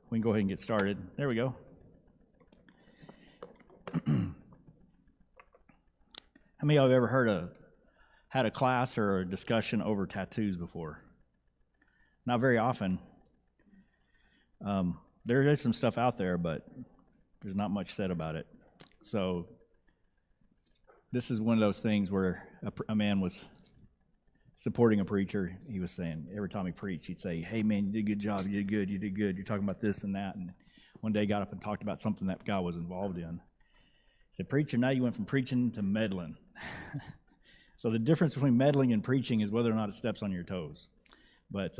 We can go ahead and get started. There we go. How many of y'all have ever had a class or a discussion over tattoos before? Not very often. There is some stuff out there, but there's not much said about it. So this is one of those things where a man was supporting a preacher. He was saying, every time he preached, he'd say, "Hey man, you did a good job, you did good, you did good. You're talking about this and that." And one day he got up and talked about something that guy was involved in. He said, "Preacher, now you went from preaching to meddling." So the difference between meddling and preaching is whether or not it steps on your toes. But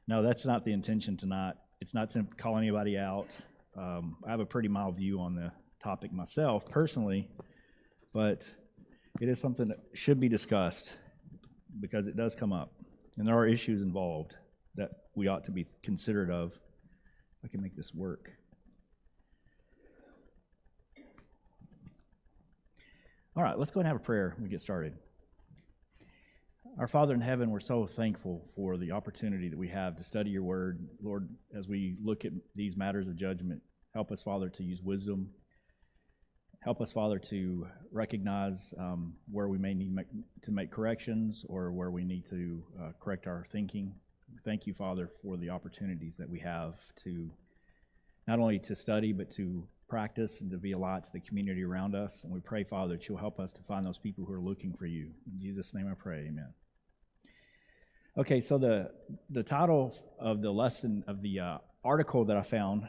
no, that's not the intention tonight. It's not to call anybody out. I have a pretty mild view on the topic myself, personally, but it is something that should be discussed because it does come up, and there are issues involved that we ought to be considerate of. If I can make this work. All right, let's go ahead and have a prayer when we get started. Our Father in heaven, we're so thankful for the opportunity that we have to study your word. Lord, as we look at these matters of judgment, help us, Father, to use wisdom. Help us, Father, to recognize where we may need to make corrections or where we need to correct our thinking. Thank you, Father, for the opportunities that we have to not only to study, but to practice and to be a light to the community around us. And we pray, Father, that you'll help us to find those people who are looking for you. In Jesus' name I pray, amen. Okay, so the title of the lesson, of the article that I found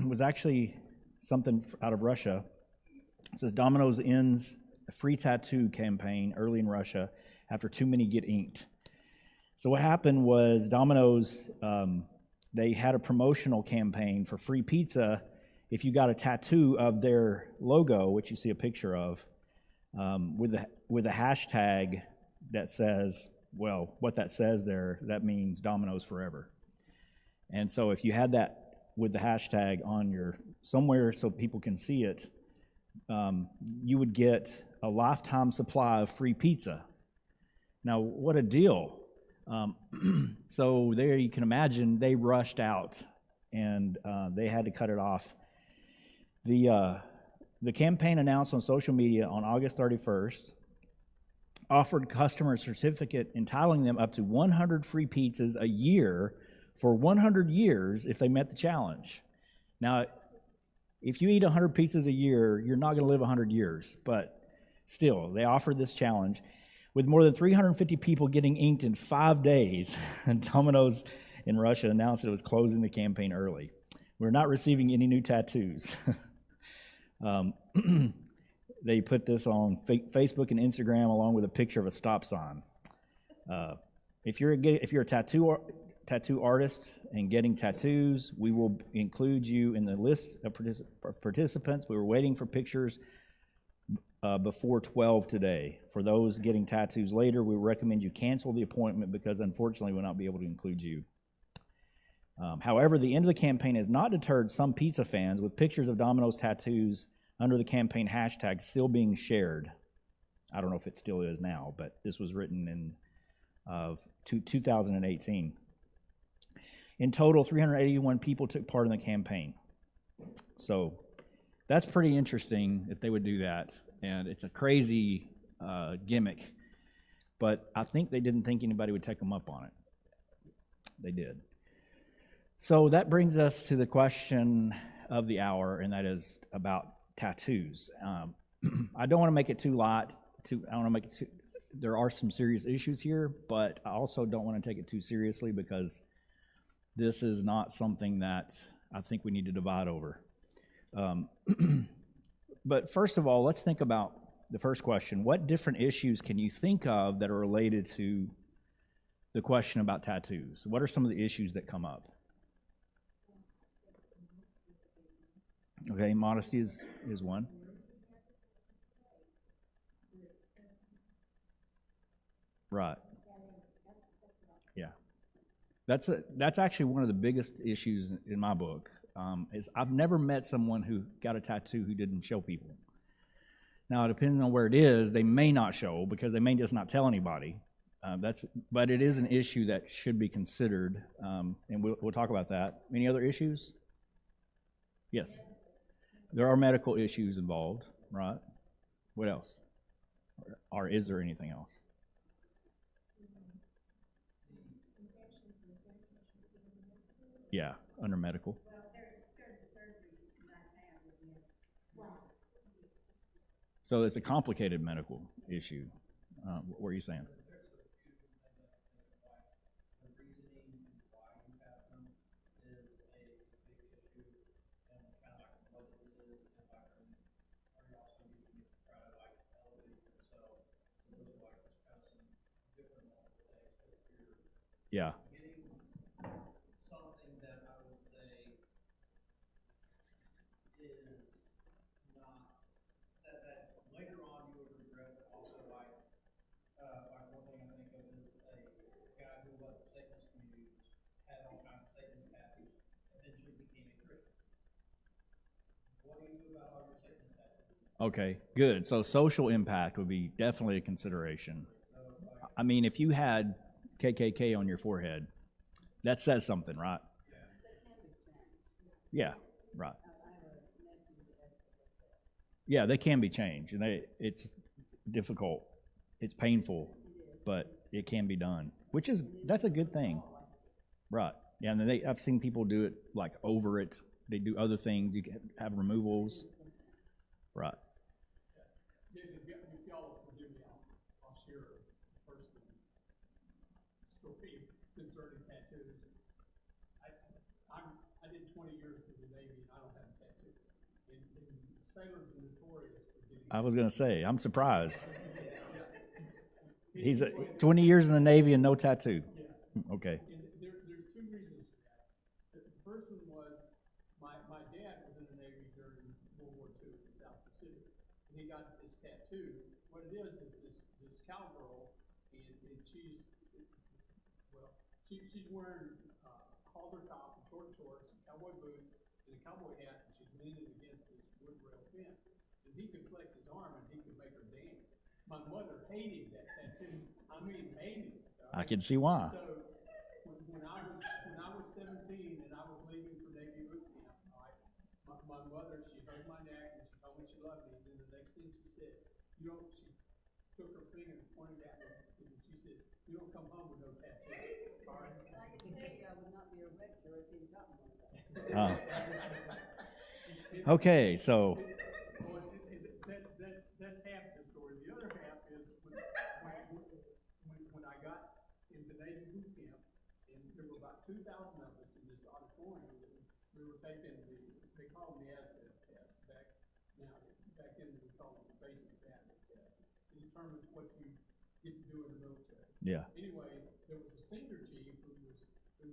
was actually something out of Russia. It says, Domino's ends a free tattoo campaign early in Russia after too many get inked. So what happened was Domino's, they had a promotional campaign for free pizza if you got a tattoo of their logo, which you see a picture of, with a hashtag that says, well, what that says there, that means Domino's forever. And so if you had that with the hashtag on your somewhere so people can see it, you would get a lifetime supply of free pizza. Now, what a deal. So there you can imagine they rushed out and they had to cut it off. The campaign announced on social media on August 31st offered customers a certificate entitling them up to 100 free pizzas a year for 100 years if they met the challenge. Now, if you eat 100 pizzas a year, you're not going to live 100 years, but still, they offered this challenge. With more than 350 people getting inked in 5 days, Domino's in Russia announced it was closing the campaign early. We're not receiving any new tattoos. They put this on Facebook and Instagram along with a picture of a stop sign. If you're a tattoo artist and getting tattoos, we will include you in the list of participants. We were waiting for pictures before 12 today. For those getting tattoos later, we recommend you cancel the appointment because unfortunately we'll not be able to include you. However, the end of the campaign has not deterred some pizza fans, with pictures of Domino's tattoos under the campaign hashtag still being shared. I don't know if it still is now, but this was written in 2018. In total, 381 people took part in the campaign. So that's pretty interesting that they would do that, and it's a crazy gimmick, but I think they didn't think anybody would take them up on it. They did. So that brings us to the question of the hour, and that is about tattoos. I don't want to make it too light. There are some serious issues here, but I also don't want to take it too seriously because this is not something that I think we need to divide over. But first of all, let's think about the first question. What different issues can you think of that are related to the question about tattoos? What are some of the issues that come up? Okay, modesty is one. Right. Yeah. That's actually one of the biggest issues in my book. Is I've never met someone who got a tattoo who didn't show people. Now, depending on where it is, they may not show because they may just not tell anybody. But it is an issue that should be considered, and we'll talk about that. Any other issues? Yes. There are medical issues involved, right? What else? Or is there anything else? Yeah, under medical. So it's a complicated medical issue. What were you saying? Yeah. Okay, good. So social impact would be definitely a consideration. I mean, if you had KKK on your forehead, that says something, right? Yeah, right. Yeah, they can be changed, and it's difficult, it's painful, but it can be done, that's a good thing, right? Yeah, and I've seen people do it like over it. They do other things. You can have removals, right? Jason, if y'all will forgive me, I'll share a personal story concerning tattoos. I did 20 years in the Navy, and I don't have a tattoo. And sailors are notorious for getting. I was gonna say, I'm surprised. He's 20 years in the Navy and no tattoo. Yeah. Okay. And there's two reasons for that. The first one was my dad was in the Navy during World War II in the South Pacific, and he got this tattoo. What it is this cowgirl, and she's wearing halter top and short shorts, and cowboy boots, and a cowboy hat, and she's leaning against this wood rail fence. And he could flex his arm, and he could make her dance. My mother hated that tattoo. I mean, hated it. I can see why. So when I was 17 and I was leaving for Navy boot camp, right, my mother, she hugged my neck and she told me she loved me. And then the next thing she said, she took her finger and pointed at me, and she said, "You don't come home with no tattoo." All right. And I can tell you, I would not be a rector if he'd gotten one of those. Okay, so Well, that's half the story. The other half is when I got into Navy boot camp, and there were about 2,000 of us in this auditorium, and we were taking they call them the ASVAB test back then we called them the basic ASVAB test. It determines what you get to do in the military. yeah. Anyway, there was a senior chief who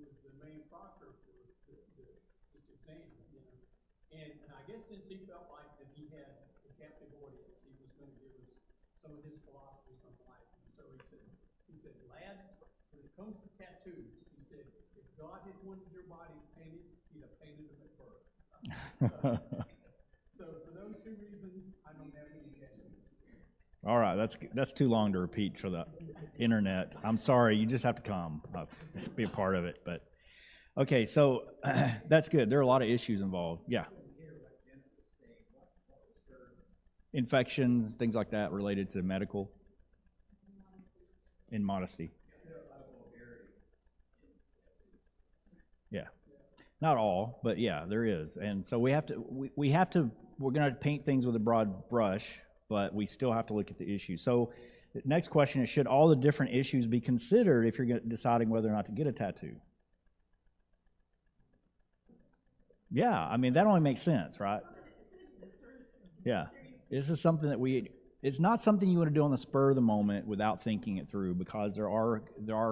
was the main proctor for this exam, you know. And I guess since he felt like that he had a captive audience, he was going to give us some of his philosophies on life. And so he said, "Lads, when it comes to tattoos," he said, "if God had wanted your body painted, he'd have painted them at birth." So for those two reasons, I don't have any tattoos. All right, that's too long to repeat for the internet. I'm sorry, you just have to come, just be a part of it. But okay, so that's good. There are a lot of issues involved. Yeah. Infections, things like that related to medical and modesty. Yeah. Not all, but yeah, there is. And so we're going to paint things with a broad brush, but we still have to look at the issue. So the next question is, should all the different issues be considered if you're deciding whether or not to get a tattoo? Yeah, I mean, that only makes sense, right? Yeah. This is something that it's not something you want to do on the spur of the moment without thinking it through, because there are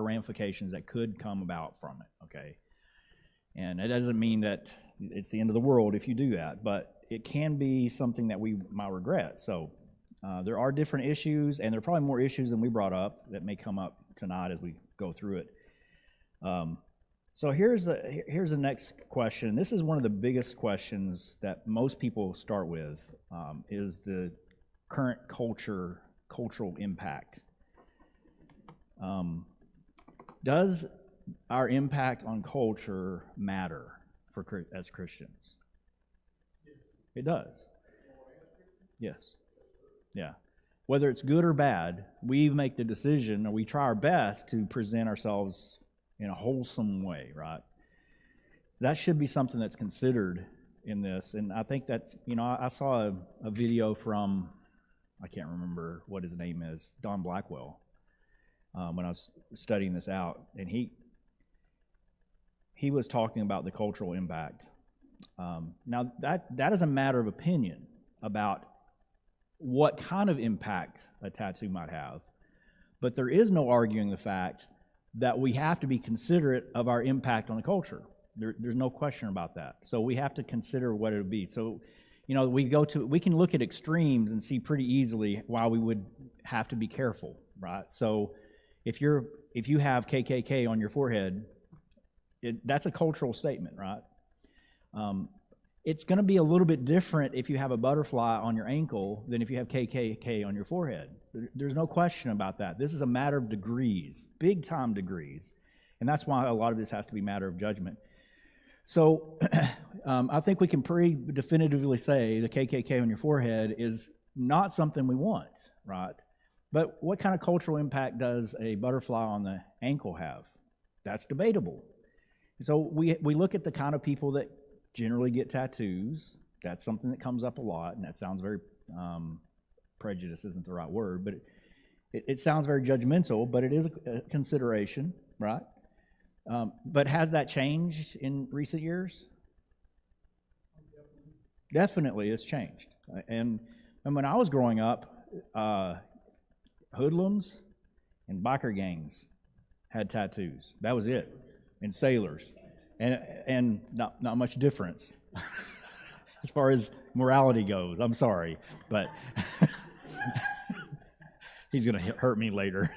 ramifications that could come about from it, okay? And it doesn't mean that it's the end of the world if you do that, but it can be something that we might regret. So there are different issues, and there are probably more issues than we brought up that may come up tonight as we go through it. So here's the next question. This is one of the biggest questions that most people start with, is the current cultural impact. Does our impact on culture matter as Christians? It does. Yes. Yeah. Whether it's good or bad, we make the decision, or we try our best to present ourselves in a wholesome way, right? That should be something that's considered in this. And I think that's, I saw a video from, I can't remember what his name is, Don Blackwell, when I was studying this out. And he was talking about the cultural impact. Now, that is a matter of opinion about what kind of impact a tattoo might have. But there is no arguing the fact that we have to be considerate of our impact on the culture. There's no question about that. So we have to consider what it would be. So, we can look at extremes and see pretty easily why we would have to be careful, right? So if you have KKK on your forehead, that's a cultural statement, right? It's going to be a little bit different if you have a butterfly on your ankle than if you have KKK on your forehead. There's no question about that. This is a matter of degrees, big time degrees. And that's why a lot of this has to be a matter of judgment. So I think we can pretty definitively say the KKK on your forehead is not something we want, right? But what kind of cultural impact does a butterfly on the ankle have? That's debatable. So we look at the kind of people that generally get tattoos. That's something that comes up a lot, and that sounds very, prejudice isn't the right word, but it sounds very judgmental, but it is a consideration, right? But has that changed in recent years? Definitely, it's changed. And when I was growing up, hoodlums and biker gangs had tattoos. That was it. And sailors. And not much difference as far as morality goes. I'm sorry, but he's going to hurt me later.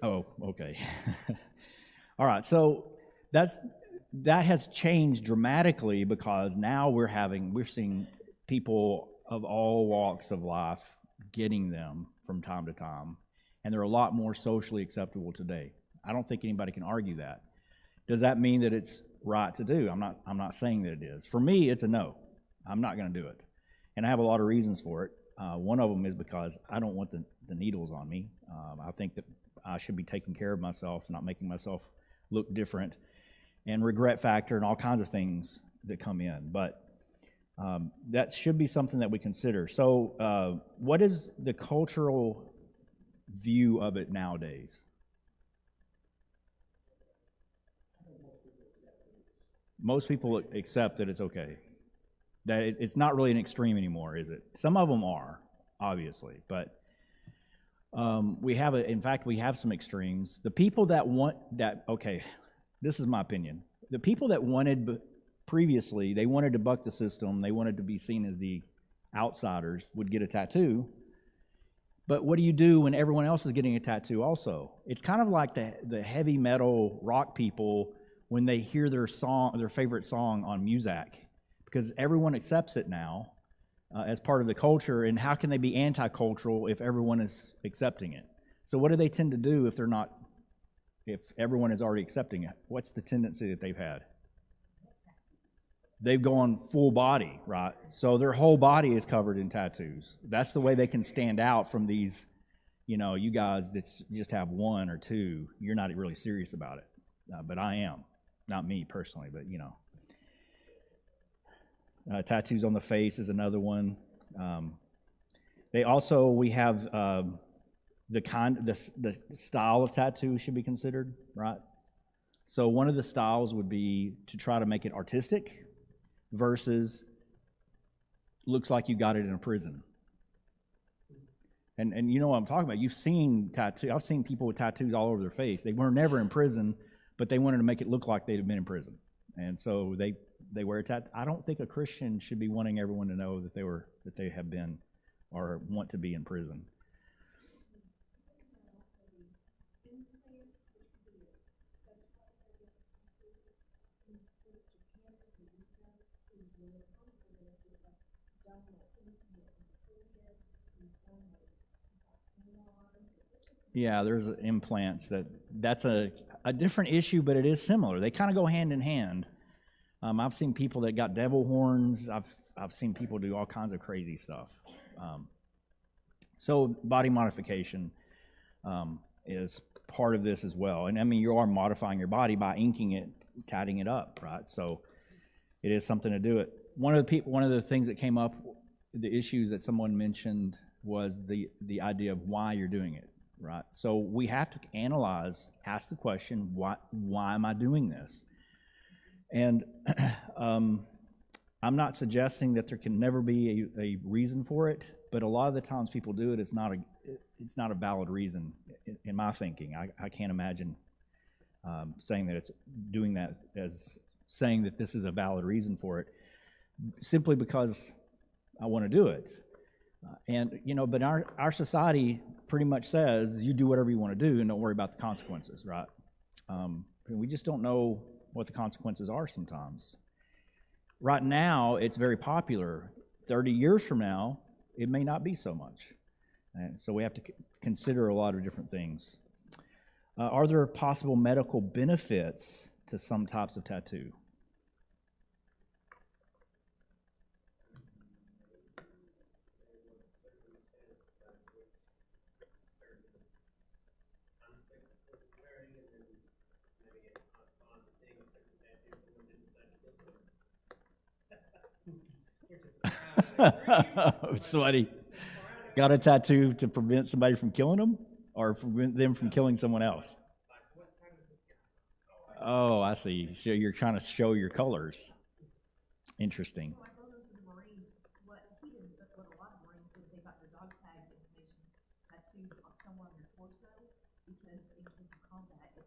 Oh, okay. All right, so that has changed dramatically because now we're seeing people of all walks of life getting them from time to time, and they're a lot more socially acceptable today. I don't think anybody can argue that. Does that mean that it's right to do? I'm not saying that it is. For me, it's a no. I'm not going to do it, and I have a lot of reasons for it. One of them is because I don't want the needles on me. I think that I should be taking care of myself, not making myself look different, and regret factor and all kinds of things that come in. But that should be something that we consider. So what is the cultural view of it nowadays? Most people accept that it's okay. That it's not really an extreme anymore, is it? Some of them are, obviously, but we have some extremes. The people that want that, okay, this is my opinion. The people that wanted previously, they wanted to buck the system, they wanted to be seen as the outsiders, would get a tattoo. But what do you do when everyone else is getting a tattoo also? It's kind of like the heavy metal rock people when they hear their favorite song on Muzak, because everyone accepts it now as part of the culture, and how can they be anti-cultural if everyone is accepting it? So what do they tend to do if everyone is already accepting it? What's the tendency that they've had? They've gone full body, right? So their whole body is covered in tattoos. That's the way they can stand out from these, you guys that just have one or two, you're not really serious about it. But I am. Not me personally, but tattoos on the face is another one. We have the style of tattoo should be considered, right? So one of the styles would be to try to make it artistic versus looks like you got it in a prison. And you know what I'm talking about. You've seen tattoos. I've seen people with tattoos all over their face. They were never in prison, but they wanted to make it look like they'd have been in prison. And so they wear a tattoo. I don't think a Christian should be wanting everyone to know that they have been or want to be in prison. Yeah, there's implants that's a different issue, but it is similar. They kind of go hand in hand. I've seen people that got devil horns. I've seen people do all kinds of crazy stuff. So body modification is part of this as well. And I mean, you are modifying your body by inking it, tatting it up, right? So it is something to do it. One of the things that came up, the issues that someone mentioned was the idea of why you're doing it, right? So we have to analyze, ask the question, why am I doing this? And I'm not suggesting that there can never be a reason for it, but a lot of the times people do it, it's not a valid reason in my thinking. I can't imagine saying that it's doing that as saying that this is a valid reason for it, simply because I want to do it. But our society pretty much says you do whatever you want to do and don't worry about the consequences, right? We just don't know what the consequences are sometimes. Right now, it's very popular. 30 years from now, it may not be so much. And so we have to consider a lot of different things. Are there possible medical benefits to some types of tattoo? Somebody got a tattoo to prevent somebody from killing them, or prevent them from killing someone else? Oh, I see. So you're trying to show your colors. Interesting. Like those in the Marines, what he did, what a lot of Marines did, they got their dog tag information tattooed on somewhere on their torso, because in case of combat, I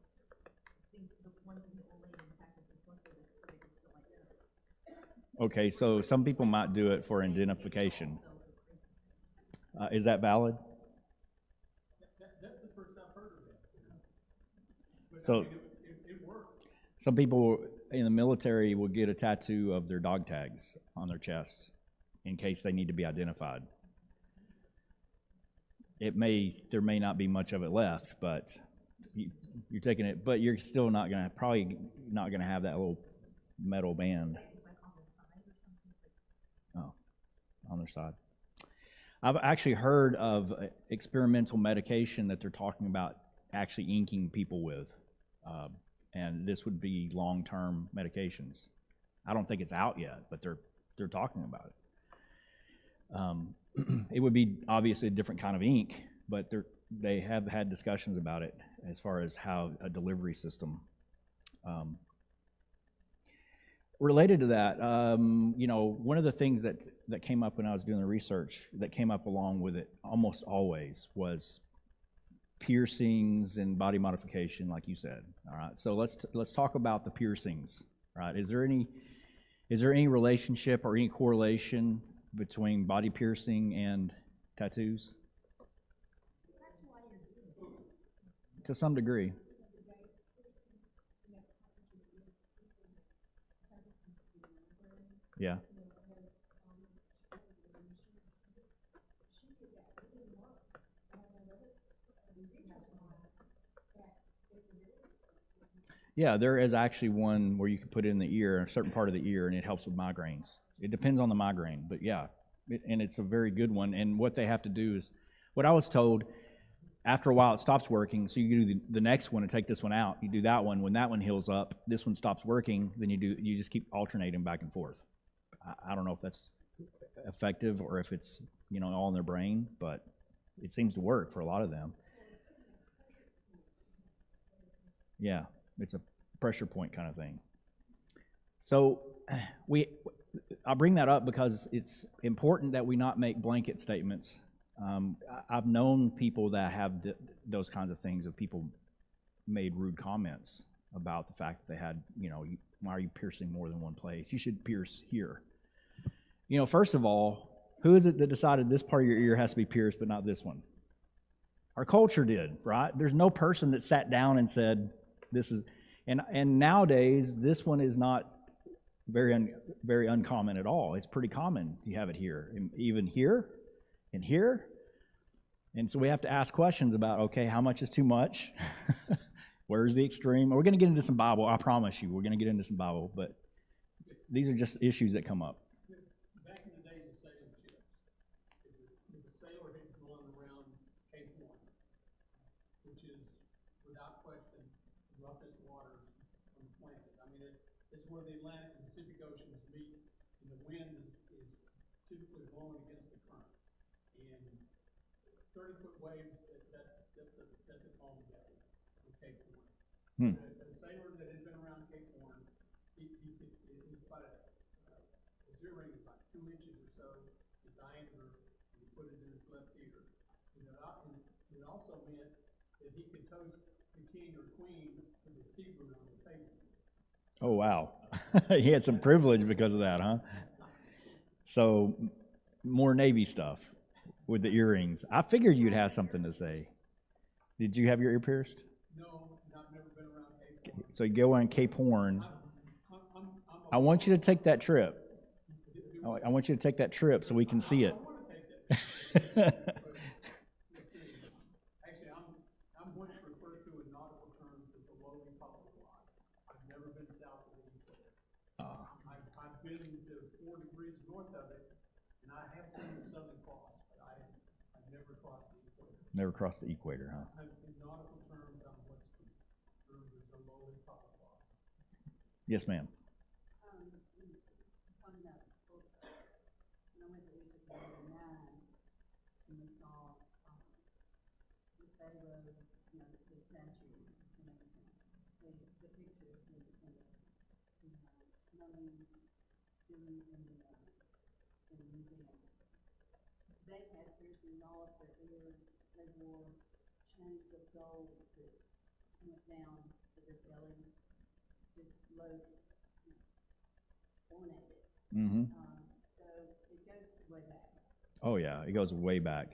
think the one thing that will remain intact is the torso, so they can still identify. Okay, so some people might do it for identification. Is that valid? That's the first I've heard of that. But So- I mean, it worked. Some people in the military will get a tattoo of their dog tags on their chest in case they need to be identified. There may not be much of it left, but you're taking it, but you're still probably not gonna have that little metal band. It's like on the side or something. On their side. I've actually heard of experimental medication that they're talking about actually inking people with, and this would be long-term medications. I don't think it's out yet, but they're talking about it. It would be obviously a different kind of ink, but they have had discussions about it as far as how a delivery system. Related to that, one of the things that came up when I was doing the research that came up along with it almost always was piercings and body modification, like you said. All right, so let's talk about the piercings. All right, is there any relationship or any correlation between body piercing and tattoos? To some degree. Yeah. Yeah, there is actually one where you can put it in the ear, a certain part of the ear, and it helps with migraines. It depends on the migraine, but yeah, and it's a very good one. And what they have to do is, what I was told, after a while it stops working, so you do the next one and take this one out. You do that one. When that one heals up, this one stops working, then you just keep alternating back and forth. I don't know if that's effective or if it's all in their brain, but it seems to work for a lot of them. Yeah, it's a pressure point kind of thing. So I bring that up because it's important that we not make blanket statements. I've known people that have those kinds of things, of people made rude comments about the fact that they had, why are you piercing more than one place? You should pierce here. First of all, who is it that decided this part of your ear has to be pierced but not this one? Our culture did, right? There's no person that sat down and said, this is, and nowadays, this one is not very uncommon at all. It's pretty common. You have it here, and even here, and here. And so we have to ask questions about, okay, how much is too much? Where's the extreme? We're going to get into some Bible, I promise you. We're going to get into some Bible, but these are just issues that come up. Back in the days of sailing ships, if a sailor had gone around Cape Horn, which is without question the roughest waters on the planet. I mean, it's where the Atlantic and Pacific Oceans meet, and the wind is typically blowing against the current. And 30-foot waves, that's a calm day on Cape Horn. The sailor that had been around Cape Horn, he's about his ear ring is about 2 inches or so in diameter, and he put it in his left ear. And it also meant that he could toast the king or queen with a seaboot on the table. Oh, wow. He had some privilege because of that, huh? So, more Navy stuff with the earrings. I figured you'd have something to say. Did you have your ear pierced? No, I've never been around Cape Horn. So you go on Cape Horn. I want you to take that trip. I want you to take that trip so we can see it. Actually, I'm what's referred to in nautical terms as a lowly polyglot. I've never been south of the equator. I've been to 4 degrees north of it, and I have seen the Southern Cross, but I've never crossed the equator. Never crossed the equator, huh? In nautical terms, I'm what's termed as a lowly polyglot. Yes, ma'am. When I went to Egypt in '99, and we saw the pharaohs, the statues and everything. The pictures and the mummies in the museum. They had piercings in all of their ears. They wore chains of gold that went down to their bellies, just ornated. Mm-hmm. So it goes way back. Oh, yeah, it goes way back.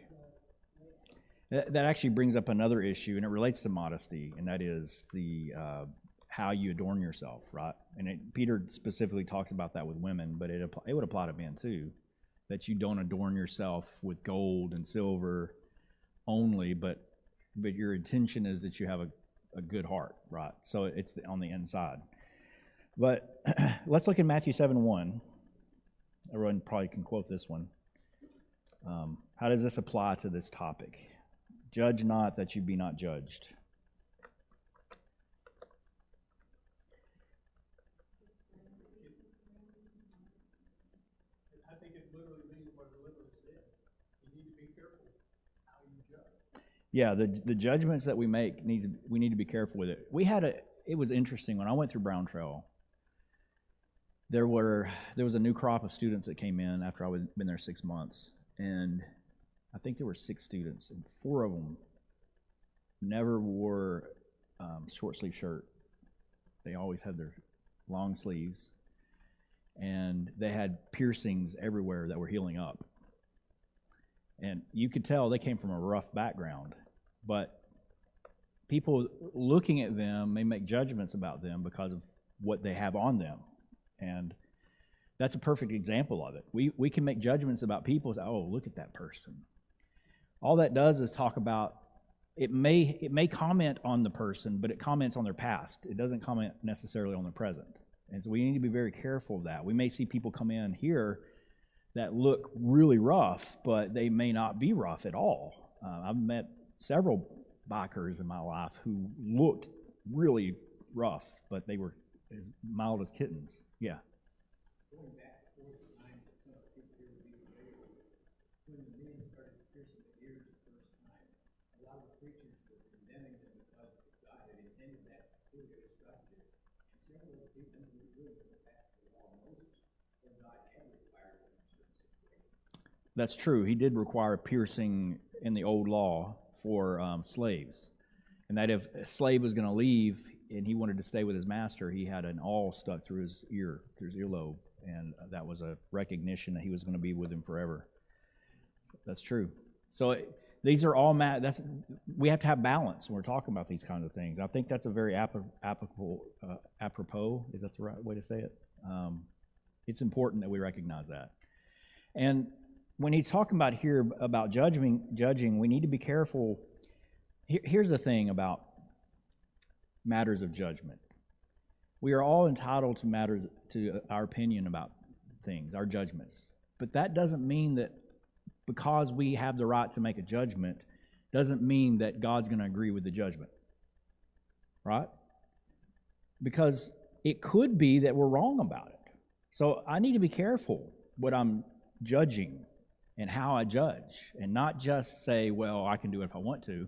That actually brings up another issue, and it relates to modesty, and that is the how you adorn yourself, right? And Peter specifically talks about that with women, but it would apply to men too, that you don't adorn yourself with gold and silver only, but your intention is that you have a good heart, right? So it's on the inside. But let's look at Matthew 7:1. Everyone probably can quote this one. How does this apply to this topic? Judge not that you be not judged. I think it literally means what it literally says. You need to be careful how you judge. Yeah, the judgments that we make we need to be careful with it. It was interesting when I went through Brown Trail. There was a new crop of students that came in after I had been there 6 months, and I think there were 6 students, and 4 of them never wore short sleeve shirt. They always had their long sleeves, and they had piercings everywhere that were healing up. And you could tell they came from a rough background, but people looking at them may make judgments about them because of what they have on them. And that's a perfect example of it. We can make judgments about people. Say, oh, look at that person. All that does is talk about, it may comment on the person, but it comments on their past. It doesn't comment necessarily on their present. And so we need to be very careful of that. We may see people come in here that look really rough, but they may not be rough at all. I've met several bikers in my life who looked really rough, but they were as mild as kittens. Yeah. Going back before the time that some of the people here would be familiar with, when the men started piercing the ears the first time, a lot of the preachers were condemning them because God had intended that to be destructive. And several of the people who were doing it passed the law of Moses, when God had required them in certain situations. That's true. He did require piercing in the old law for slaves. And that if a slave was going to leave and he wanted to stay with his master, he had an awl stuck through his earlobe. And that was a recognition that he was going to be with him forever. That's true. So these are all, we have to have balance when we're talking about these kinds of things. I think that's a very apropos, is that the right way to say it? It's important that we recognize that. And when he's talking about here about judging, we need to be careful. Here's the thing about matters of judgment. We are all entitled to our opinion about things, our judgments. But that doesn't mean that because we have the right to make a judgment, doesn't mean that God's going to agree with the judgment. Right? Because it could be that we're wrong about it. So I need to be careful what I'm judging and how I judge, and not just say, well, I can do it if I want to.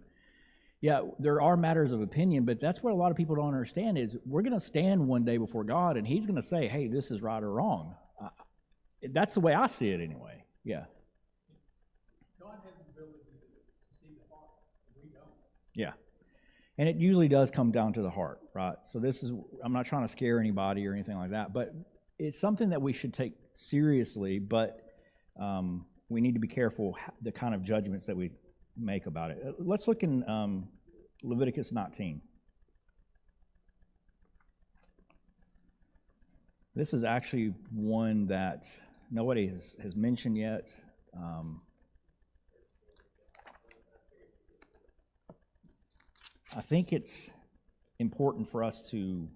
Yeah, there are matters of opinion, but that's what a lot of people don't understand is we're going to stand one day before God, and he's going to say, hey, this is right or wrong. That's the way I see it anyway. Yeah. God has the ability to see the heart, and we don't. Yeah. And it usually does come down to the heart, right? So I'm not trying to scare anybody or anything like that, but it's something that we should take seriously, but we need to be careful the kind of judgments that we make about it. Let's look in Leviticus 19. This is actually one that nobody has mentioned yet. I think it's important for us to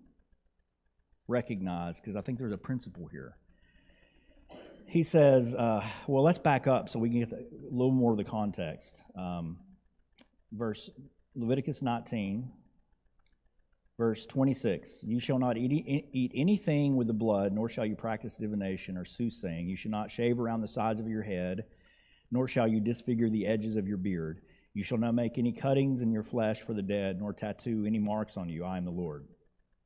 recognize, because I think there's a principle here. He says, well, let's back up so we can get a little more of the context. Leviticus 19, verse 26. You shall not eat anything with the blood, nor shall you practice divination or soothsaying. You shall not shave around the sides of your head, nor shall you disfigure the edges of your beard. You shall not make any cuttings in your flesh for the dead, nor tattoo any marks on you. I am the Lord.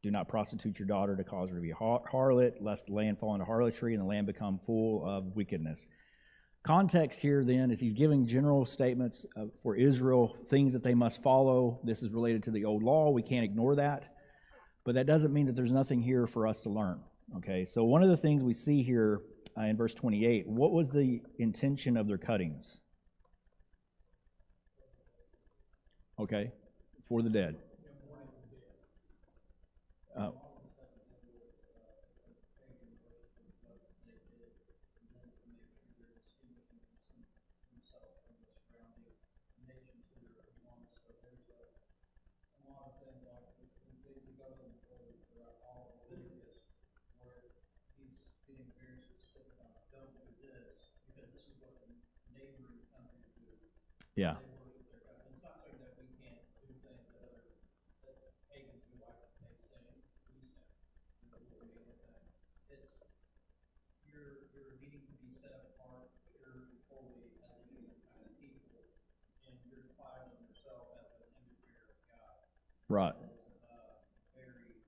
Do not prostitute your daughter to cause her to be a harlot, lest the land fall into harlotry and the land become full of wickedness. Context here then is he's giving general statements for Israel, things that they must follow. This is related to the old law. We can't ignore that. But that doesn't mean that there's nothing here for us to learn. Okay, so one of the things we see here in verse 28, what was the intention of their cuttings? Okay, for the dead. Yeah. It's not saying that we can't do things that other pagans do, like they sing, we sing. It's you're needing to be set apart, pure, holy, as a unique kind of people, and you're defiling yourself as an image bearer of God. Right. Very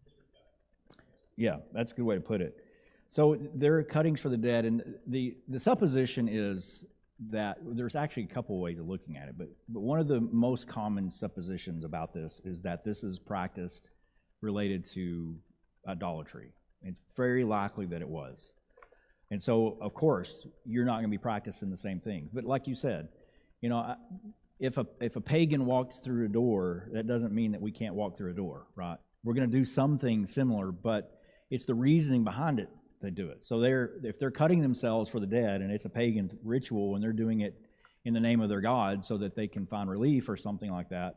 disrespectful. Yeah, that's a good way to put it. So there are cuttings for the dead, and the supposition is that there's actually a couple of ways of looking at it, but one of the most common suppositions about this is that this is practiced related to idolatry. It's very likely that it was. And so, of course, you're not going to be practicing the same things. But like you said, you know, if a pagan walks through a door, that doesn't mean that we can't walk through a door, right? We're going to do something similar, but it's the reasoning behind it. They do it. So if they're cutting themselves for the dead and it's a pagan ritual and they're doing it in the name of their god so that they can find relief or something like that,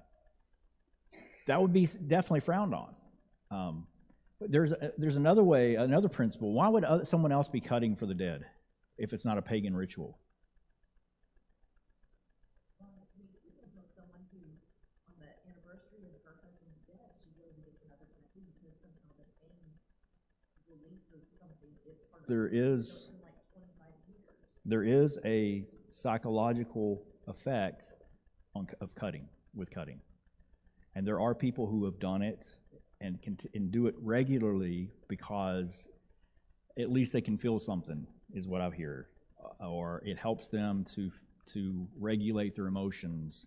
that would be definitely frowned on. But there's another way, another principle. Why would someone else be cutting for the dead if it's not a pagan ritual? Well, we can know someone who, on the anniversary of her husband's death, she goes and gets another tattoo because somehow the pain releases something. It's part of There is in like 25 years. there is a psychological effect of cutting, and there are people who have done it and do it regularly because at least they can feel something, is what I hear, or it helps them to regulate their emotions.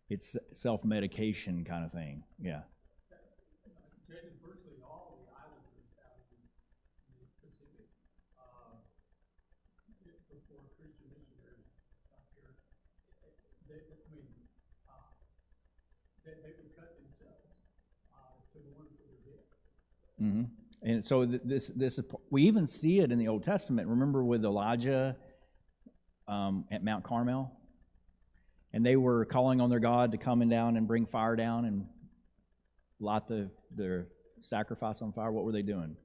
It's self-medication kind of thing. Yeah. Judging virtually all the islanders out in the Pacific, before Christian missionaries out here, they would cut themselves to mourn for their dead. Mm-hmm. And so we even see it in the Old Testament. Remember with Elijah at Mount Carmel? And they were calling on their God to come down and bring fire down and light their sacrifice on fire. What were they doing?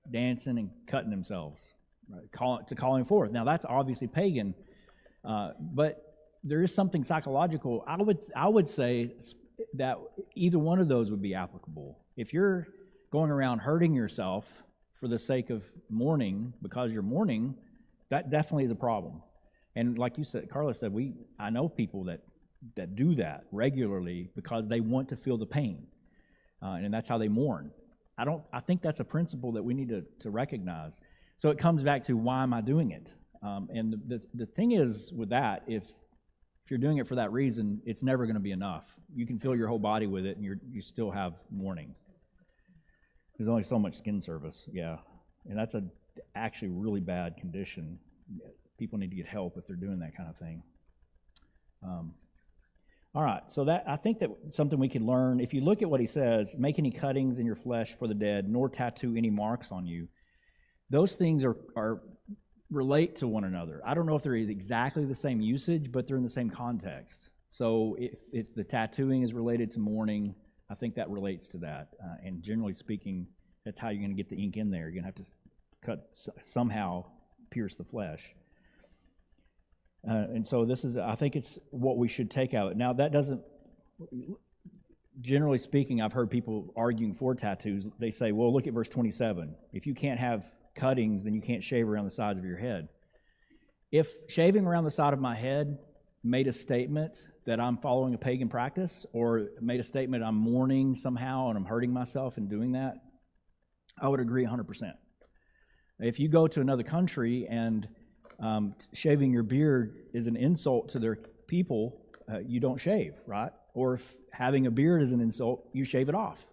Dancing and cutting themselves, right? Calling forth. Now that's obviously pagan, but there is something psychological. I would say that either one of those would be applicable. If you're going around hurting yourself for the sake of mourning because you're mourning, that definitely is a problem. And like you said, Carla said, I know people that do that regularly because they want to feel the pain, and that's how they mourn. I think that's a principle that we need to recognize. So it comes back to, why am I doing it? And the thing is with that, if you're doing it for that reason, it's never going to be enough. You can fill your whole body with it, and you still have mourning. There's only so much skin service, yeah. And that's actually really bad condition. People need to get help if they're doing that kind of thing. All right, so I think that something we could learn, if you look at what he says, make any cuttings in your flesh for the dead, nor tattoo any marks on you. Those things are relate to one another. I don't know if they're exactly the same usage, but they're in the same context. So if the tattooing is related to mourning, I think that relates to that. And generally speaking, that's how you're going to get the ink in there. You're going to have to somehow pierce the flesh. And so I think it's what we should take out. Now, that doesn't, generally speaking, I've heard people arguing for tattoos. They say, well, look at verse 27. If you can't have cuttings, then you can't shave around the sides of your head. If shaving around the side of my head made a statement that I'm following a pagan practice, or made a statement I'm mourning somehow and I'm hurting myself in doing that, I would agree 100%. If you go to another country and shaving your beard is an insult to their people, you don't shave, right? Or if having a beard is an insult, you shave it off.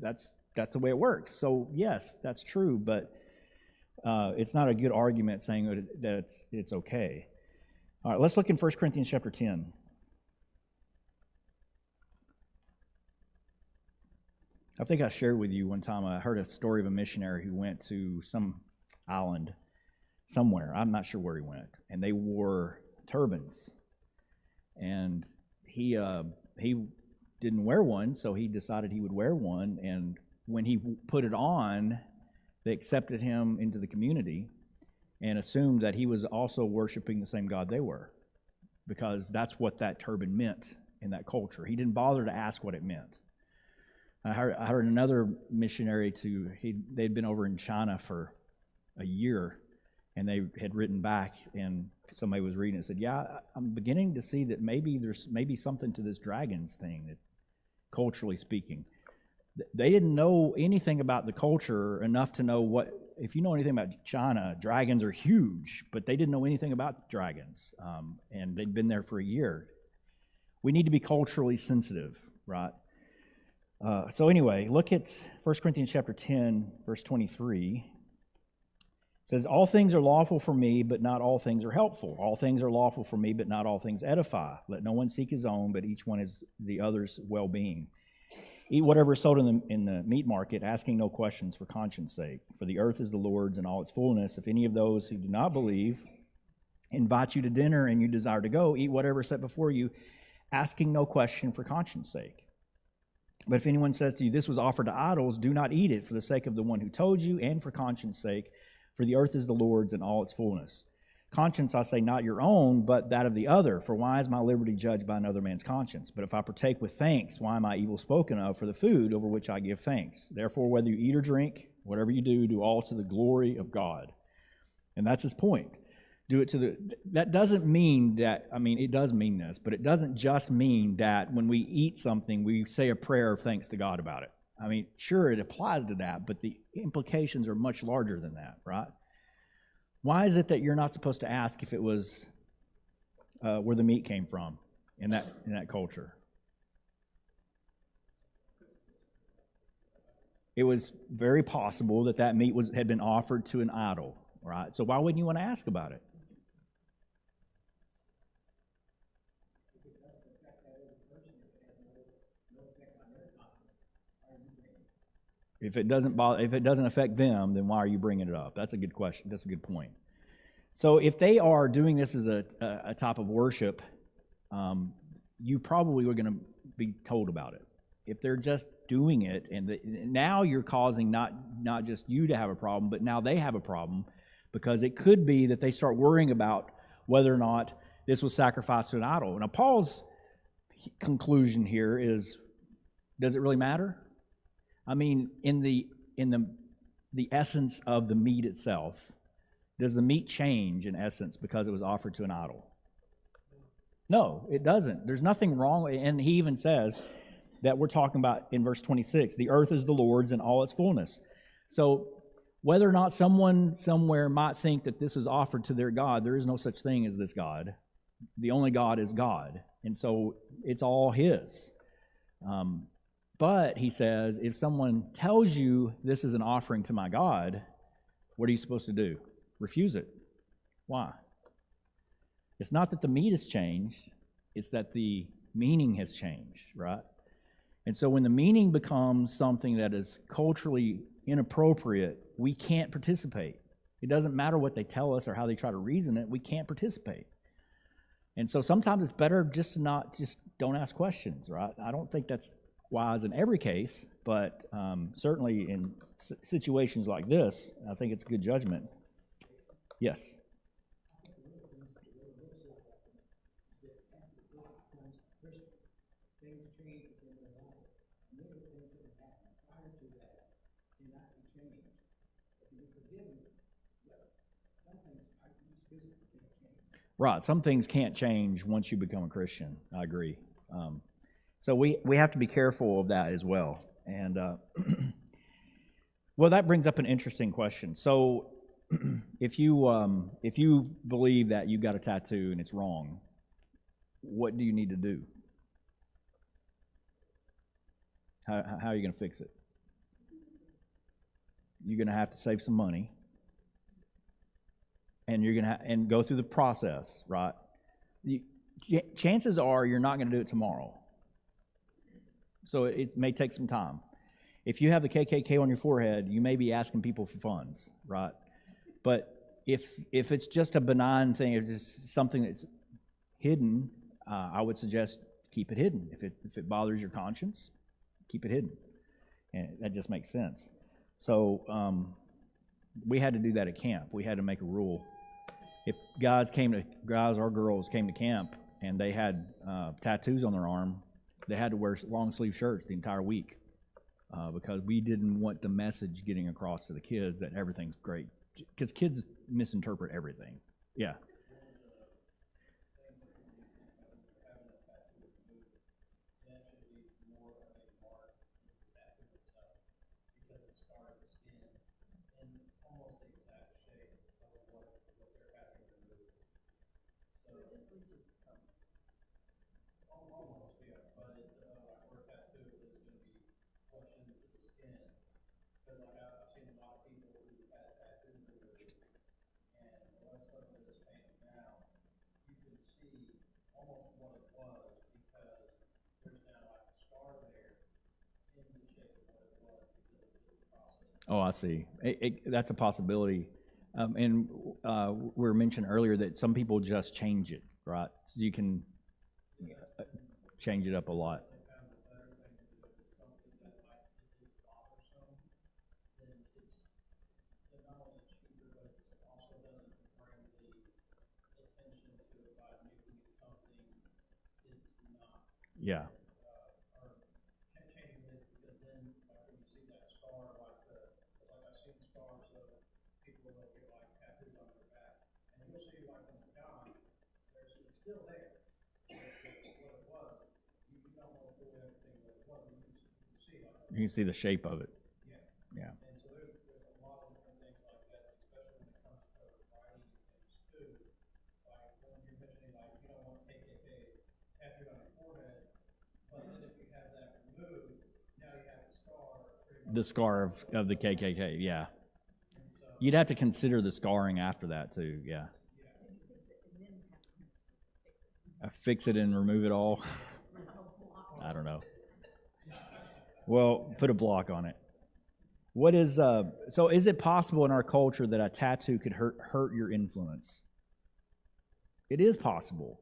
That's the way it works. So yes, that's true, but it's not a good argument saying that it's okay. All right, let's look in 1 Corinthians chapter 10. I think I shared with you one time, I heard a story of a missionary who went to some island somewhere. I'm not sure where he went. And they wore turbans. And he didn't wear one, so he decided he would wear one. And when he put it on, they accepted him into the community and assumed that he was also worshiping the same God they were, because that's what that turban meant in that culture. He didn't bother to ask what it meant. I heard another missionary they'd been over in China for a year, and they had written back, and somebody was reading it and said, yeah, I'm beginning to see that there's something to this dragons thing, that culturally speaking. They didn't know anything about the culture enough to know if you know anything about China, dragons are huge, but they didn't know anything about dragons, and they'd been there for a year. We need to be culturally sensitive, right? So anyway, look at 1 Corinthians chapter 10, verse 23. It says, all things are lawful for me, but not all things are helpful. All things are lawful for me, but not all things edify. Let no one seek his own, but each one is the other's well-being. Eat whatever is sold in the meat market, asking no questions for conscience sake. For the earth is the Lord's and all its fullness. If any of those who do not believe invite you to dinner and you desire to go, eat whatever is set before you, asking no question for conscience sake. But if anyone says to you, this was offered to idols, do not eat it for the sake of the one who told you and for conscience sake. For the earth is the Lord's and all its fullness. Conscience, I say, not your own, but that of the other. For why is my liberty judged by another man's conscience? But if I partake with thanks, why am I evil spoken of for the food over which I give thanks? Therefore, whether you eat or drink, whatever you do all to the glory of God. And that's his point. Do it that doesn't mean that, it does mean this, but it doesn't just mean that when we eat something, we say a prayer of thanks to God about it. Sure, it applies to that, but the implications are much larger than that, right? Why is it that you're not supposed to ask if it was where the meat came from in that culture? It was very possible that meat had been offered to an idol, right? So why wouldn't you want to ask about it? If it doesn't bother, if it doesn't affect them, then why are you bringing it up? That's a good question. That's a good point. So if they are doing this as a type of worship, you probably are going to be told about it. If they're just doing it, and now you're causing not just you to have a problem, but now they have a problem, because it could be that they start worrying about whether or not this was sacrificed to an idol. Now, Paul's conclusion here is, does it really matter? I mean, in the essence of the meat itself, does the meat change in essence because it was offered to an idol? No, it doesn't. There's nothing wrong. And he even says that we're talking about in verse 26, the earth is the Lord's and all its fullness. So whether or not someone somewhere might think that this was offered to their God, there is no such thing as this God. The only God is God. And so it's all his. But he says, if someone tells you this is an offering to my God, what are you supposed to do? Refuse it. Why? It's not that the meat has changed, it's that the meaning has changed, right? And so when the meaning becomes something that is culturally inappropriate, we can't participate. It doesn't matter what they tell us or how they try to reason it, we can't participate. And so sometimes it's better just to don't ask questions, right? I don't think that's wise in every case, but certainly in situations like this, I think it's good judgment. Yes? Things change within their life. Many of the things that have happened prior to that cannot be changed. If you forgive them, some things just physically can't change. Right. Some things can't change once you become a Christian. I agree. So we have to be careful of that as well. And well, that brings up an interesting question. So if you believe that you got a tattoo and it's wrong, what do you need to do? How are you going to fix it? You're going to have to save some money, and you're going to and go through the process, right? Chances are you're not going to do it tomorrow, so it may take some time. If you have the KKK on your forehead, you may be asking people for funds, right? But if it's just a benign thing, it's just something that's hidden, I would suggest keep it hidden. If it bothers your conscience, keep it hidden. And that just makes sense. So we had to do that at camp. We had to make a rule. If guys or girls came to camp and they had tattoos on their arm, they had to wear long sleeve shirts the entire week because we didn't want the message getting across to the kids that everything's great. Because kids misinterpret everything. Yeah. Oh, I see. That's a possibility. And we were mentioned earlier that some people just change it, right? So you can change it up a lot. Yeah. You can see the shape of it. Yeah. The scar of the KKK, yeah. You'd have to consider the scarring after that too, yeah. Fix it and remove it all. I don't know. Well, put a block on it. What is so? Is it possible in our culture that a tattoo could hurt your influence? It is possible,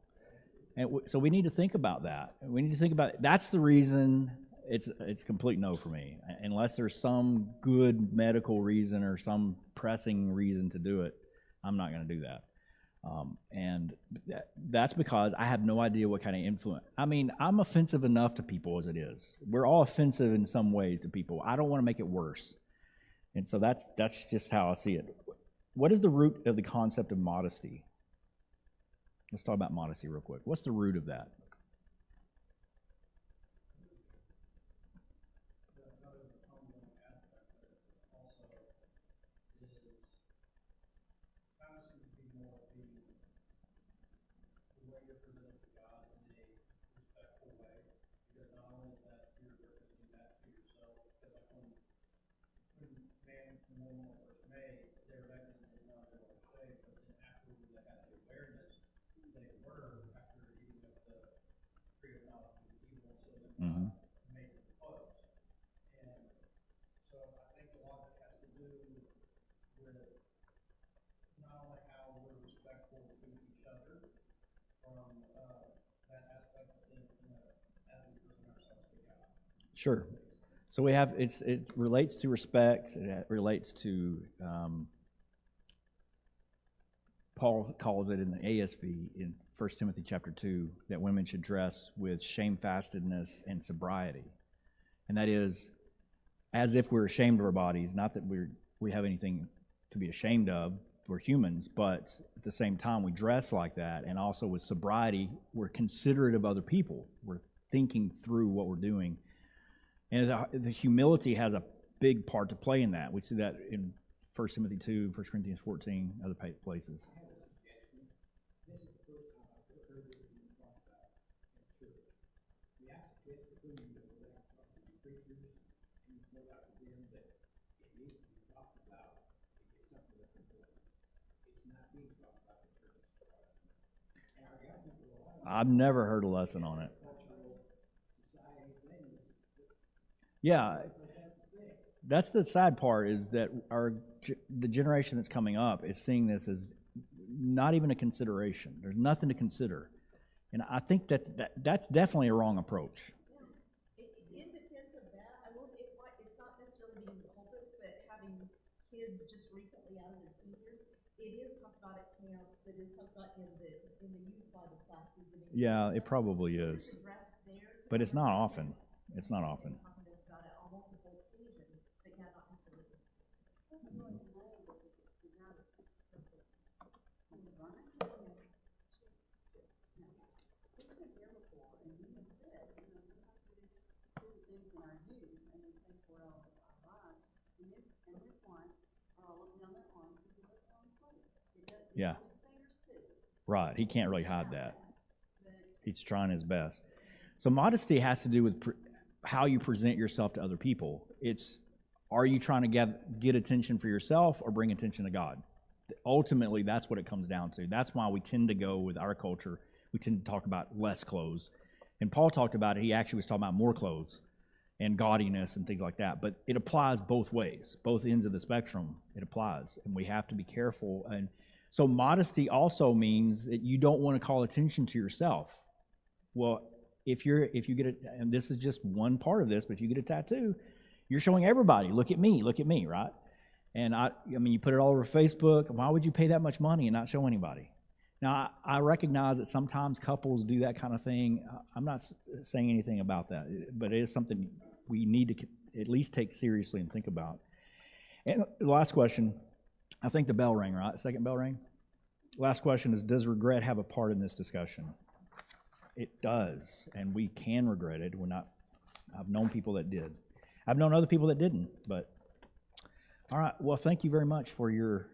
and so we need to think about that. We need to think about it. That's the reason it's a complete no for me, unless there's some good medical reason or some pressing reason to do it. I'm not going to do that, and that's because I have no idea what kind of influence. I mean, I'm offensive enough to people as it is. We're all offensive in some ways to people. I don't want to make it worse. And so that's just how I see it. What is the root of the concept of modesty? Let's talk about modesty real quick. What's the root of that? Mm-hmm. Sure. So we have it relates to respect. It relates to Paul calls it in the ASV in 1 Timothy chapter 2 that women should dress with shamefastedness and sobriety, and that is as if we're ashamed of our bodies. Not that we have anything to be ashamed of. We're humans, but at the same time we dress like that, and also with sobriety, we're considerate of other people. We're thinking through what we're doing. And the humility has a big part to play in that. We see that in 1 Timothy 2, 1 Corinthians 14, other places. This is the first time I've heard this being talked about in church. We ask the kids to bring you to the preachers, and you point out to them that it needs to be talked about. It's something that's important. It's not being talked about in church. And our young people, I've never heard a lesson on it. Yeah, that's the sad part, is that the generation that's coming up is seeing this as not even a consideration. There's nothing to consider, and I think that's definitely a wrong approach. In defense of that, I will. It's not necessarily being in the pulpits, but having kids just recently out of their teen years, it is talked about at camps. It is talked about in the youth Bible classes. Yeah, it probably is, but it's not often. It's not often. Yeah. Right. He can't really hide that. He's trying his best. So modesty has to do with how you present yourself to other people. Are you trying to get attention for yourself or bring attention to God? Ultimately, that's what it comes down to. That's why we tend to go with our culture. We tend to talk about less clothes. And Paul talked about it. He actually was talking about more clothes and gaudiness and things like that. But it applies both ways, both ends of the spectrum. It applies, and we have to be careful. And so modesty also means that you don't want to call attention to yourself. Well, if you get it, and this is just one part of this, but if you get a tattoo, you're showing everybody, look at me, right? And I mean, you put it all over Facebook. Why would you pay that much money and not show anybody? Now, I recognize that sometimes couples do that kind of thing. I'm not saying anything about that, but it is something we need to at least take seriously and think about. And the last question, I think the bell rang, right? The second bell rang? Last question is, does regret have a part in this discussion? It does, and we can regret it. I've known people that did. I've known other people that didn't, but all right. Well, thank you very much for your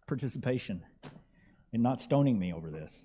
participation and not stoning me over this.